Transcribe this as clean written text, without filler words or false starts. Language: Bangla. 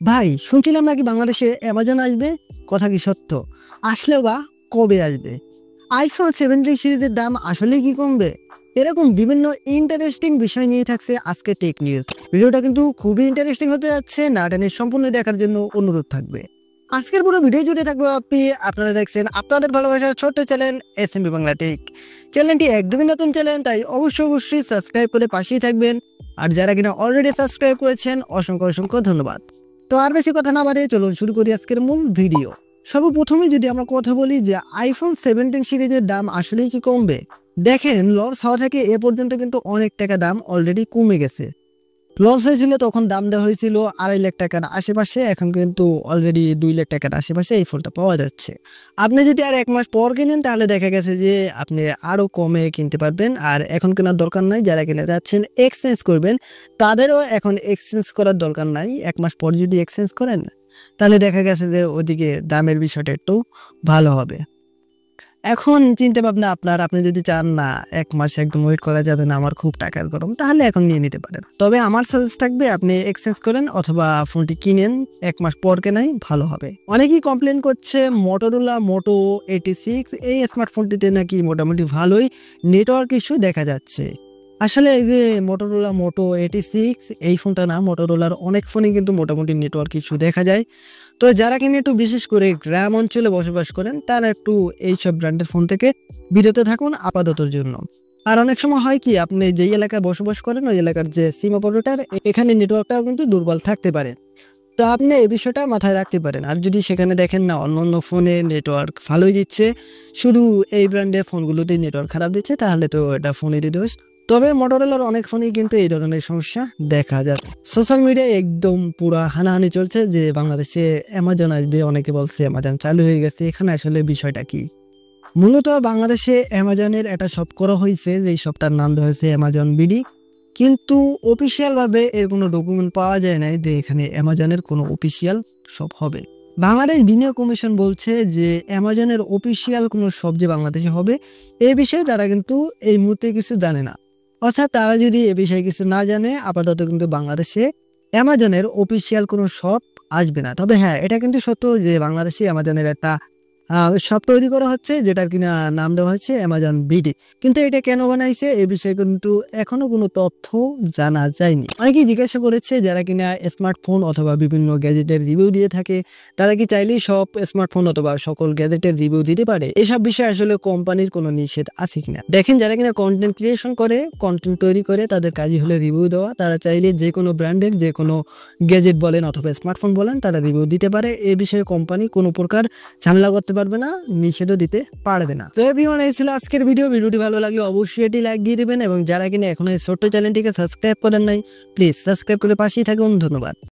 ভাই শুনছিলাম নাকি বাংলাদেশে অ্যামাজন আসবে, কথা কি সত্য? আসলেও বা কবে আসবে? আইফোন 17 সিরিজের দাম আসলেই কি কমবে? এরকম বিভিন্ন ইন্টারেস্টিং বিষয় নিয়ে থাকছে আজকে টেক নিউজ। ভিডিওটা কিন্তু খুবই ইন্টারেস্টিং হতে যাচ্ছে, না টেনে সম্পূর্ণ দেখার জন্য অনুরোধ থাকবে। আজকের পুরো ভিডিও জুড়ে থাকবে আপনারা দেখছেন আপনাদের ভালোবাসার ছোট্ট চ্যানেল এসএমবি বাংলা টেক। চ্যানেলটি একদমই নতুন চ্যানেল, তাই অবশ্যই সাবস্ক্রাইব করে পাশেই থাকবেন। আর যারা কিনা অলরেডি সাবস্ক্রাইব করেছেন অসংখ্য ধন্যবাদ। তো আর বেশি কথা না বাড়িয়ে চলুন শুরু করি আজকের মূল ভিডিও। সর্বপ্রথমে যদি আমরা কথা বলি যে আইফোন 17 সিরিজের দাম আসলেই কি কমবে, দেখেন লঞ্চ হওয়া থেকে এ পর্যন্ত কিন্তু অনেক টাকা দাম অলরেডি কমে গেছে। লঞ্চ হয়েছিল তখন দাম দেওয়া হয়েছিল 2.5 লাখ টাকার আশেপাশে, এখন কিন্তু অলরেডি 2 লাখ টাকার আশেপাশে এই ফোনটা পাওয়া যাচ্ছে। আপনি যদি আর 1 মাস পর কিনেন তাহলে দেখা গেছে যে আপনি আরও কমে কিনতে পারবেন। আর এখন কেনার দরকার নাই, যারা কিনে যাচ্ছেন এক্সচেঞ্জ করবেন তাদেরও এখন এক্সচেঞ্জ করার দরকার নাই। 1 মাস পর যদি এক্সচেঞ্জ করেন তাহলে দেখা গেছে যে ওদিকে দামের বিষয়টা একটু ভালো হবে। এখন চিন্তা ভাবনা আপনার, আপনি যদি চান না 1 মাস একদম ওয়েট করা যাবে না, আমার খুব টাকার গরম, তাহলে এখন নিয়ে নিতে পারেন। তবে আমার সাজেস্ট থাকবে আপনি এক্সচেঞ্জ করেন অথবা ফোনটি কিনেন 1 মাস পর কেনাই ভালো হবে। অনেকেই কমপ্লেন করছে মোটরোলা মোটো 86 এই স্মার্টফোনটিতে নাকি মোটামুটি ভালোই নেটওয়ার্ক ইস্যু দেখা যাচ্ছে। আসলে এই যে মোটরোলা মোটো 86 এই ফোনটা না, মোটরোলার অনেক ফোনই কিন্তু মোটামুটি নেটওয়ার্ক ইস্যু দেখা যায়। তো যারা কিনা একটু বিশেষ করে গ্রাম অঞ্চলে বসবাস করেন তারা একটু এইসব ব্র্যান্ডের ফোন থেকে বিরত থাকুন আপাততর জন্য। আর অনেক সময় হয় কি, আপনি যেই এলাকায় বসবাস করেন ওই এলাকার যে সিম অপারেটর, এখানে নেটওয়ার্কটাও কিন্তু দুর্বল থাকতে পারে। তো আপনি এই বিষয়টা মাথায় রাখতে পারেন। আর যদি সেখানে দেখেন না অন্য ফোনে নেটওয়ার্ক ভালোই দিচ্ছে, শুধু এই ব্র্যান্ডের ফোনগুলোতেই নেটওয়ার্ক খারাপ দিচ্ছে, তাহলে তো এটা ফোনেরই দোষ। তবে মোটরোলার অনেক ফোনেই কিন্তু এই ধরনের সমস্যা দেখা যায়। সোশ্যাল মিডিয়ায় একদম পুরা হানাহানি চলছে যে বাংলাদেশে অ্যামাজন আসবে, অনেকে বলছে অ্যামাজন চালু হয়ে গেছে। এখানে আসলে বিষয়টা কি? মূলত বাংলাদেশে অ্যামাজনের একটা শপ করা হয়েছে, যেই শপটার নাম দেওয়া হয়েছে অ্যামাজন বিডি, কিন্তু অফিসিয়ালভাবে এর কোনো ডকুমেন্ট পাওয়া যায় নাই যে এখানে অ্যামাজনের কোনো অফিসিয়াল শপ হবে। বাংলাদেশ বিনিয়োগ কমিশন বলছে যে অ্যামাজনের অফিসিয়াল কোনো শপ যে বাংলাদেশে হবে এই বিষয়ে তারা কিন্তু এই মুহূর্তে কিছু জানে না। অর্থাৎ তারা যদি এ বিষয়ে কিছু না জানে, আপাতত কিন্তু বাংলাদেশে অ্যামাজনের অফিসিয়াল কোনো শপ আসবে না। তবে হ্যাঁ, এটা কিন্তু সত্য যে বাংলাদেশে অ্যামাজনের একটা শপ তৈরি করা হচ্ছে, যেটার কিনা নাম দেওয়া হয়েছে অ্যামাজন বিডি। কিন্তু এটা কেন বানাইছে এ বিষয়ে কিন্তু এখনো কোনো তথ্য জানা যায়নি। অনেকেই জিজ্ঞাসা করেছে যারা কিনা স্মার্টফোন অথবা বিভিন্ন গ্যাজেটের রিভিউ দিয়ে থাকে, তারা কি চাইলেই সব স্মার্টফোন অথবা সকল গ্যাজেটের রিভিউ দিতে পারে? এসব বিষয়ে আসলে কোম্পানির কোনো নিষেধ আছে কিনা। দেখেন, যারা কিনা কন্টেন্ট ক্রিয়েশন করে, কন্টেন্ট তৈরি করে, তাদের কাজই হলো রিভিউ দেওয়া। তারা চাইলে যে কোনো ব্র্যান্ডের যে কোনো গ্যাজেট বলেন অথবা স্মার্টফোন বলেন তারা রিভিউ দিতে পারে। এ বিষয়ে কোম্পানি কোনো প্রকার ঝামেলা করতে পারবে না, নিষেধও দিতে পারবে না। তো এভরিওয়ান, এই ছিল আজকের ভিডিওটি ভালো লাগলে অবশ্যই এটি লাইক দিয়ে দিবেন, এবং যারা কিনা এখনো এই ছোট্ট চ্যানেলটিকে সাবস্ক্রাইব করেন নাই প্লিজ সাবস্ক্রাইব করে পাশেই থাকুন। ধন্যবাদ।